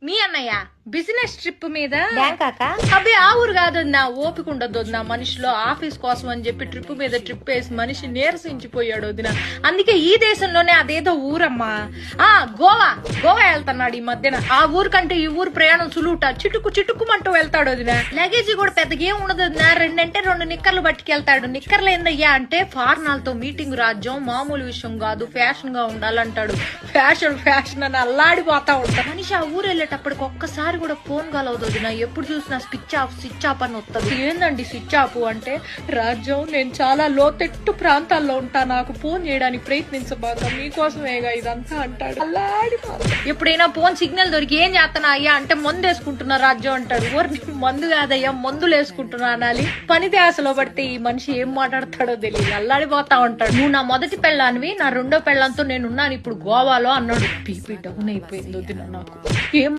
మీ అన్నయ్య business trip మీద బ్యాంకాక అబ్బే ఆ ఊరు కాదు నా ఓపిక ఉండదు నా మనిషిలో ఆఫీస్ కోసం అని చెప్పి ట్రిప్ మీద ట్రిప్ వేసి మనిషి నీరసించిపోయాడు వదిన. అందుకే ఈ దేశంలోనే అదేదో ఊరమ్మా గోవా వెళ్తున్నాడు ఈ మధ్యన. ఆ ఊరు కంటే ఈ ఊరు ప్రయాణం సులువుట చిటుక్కుమంటూ వెళ్తాడు వదిన. లగేజ్ కూడా పెద్దగా ఏం ఉండదు వదిన. 2 నిక్కర్లు పట్టుకెళ్తాడు. నిక్కర్లు ఏందయ్యా అంటే ఫార్నాలతో మీటింగ్ రాజ్యం మామూలు విషయం కాదు, ఫ్యాషన్ గా ఉండాలంటాడు. ఫ్యాషన్ అని అల్లాడిపోతా ఉంటాడు మనిషి. ఆ ఊరు వెళ్ళేటప్పటికి ఒక్కసారి కూడా ఫోన్ కలవదు వదిన. ఎప్పుడు చూసినా స్విచ్ ఆఫ్ అని వస్తుంది. ఏందండి స్విచ్ ఆఫ్ అంటే? రాజ్యం నేను చాలా లోతెట్టు ప్రాంతాల్లో ఉంటా, నాకు ఫోన్ చేయడానికి ప్రయత్నించబాక, మీకోసమేగా ఇదంతా అంటాడు. ఎప్పుడైనా ఫోన్ సిగ్నల్ దొరికి ఏం చేస్తానా అయ్యా అంటే మందు వేసుకుంటున్నా రాజ్యం అంటాడు. మందు కాదయ్యా మందులు వేసుకుంటున్నా అనాలి. పని ధ్యాసలో పడితే ఈ మనిషి ఏం మాట్లాడతాడో తెలియదు, అల్లాడిపోతా ఉంటాడు. నువ్వు నా మొదటి పెళ్ళానివి, నా రెండో పెళ్ళంతో నేనున్నాను ఇప్పుడు గోవాలో అన్నాడు. బీపీ డౌన్ అయిపోయింది వదిన నాకు. ఏం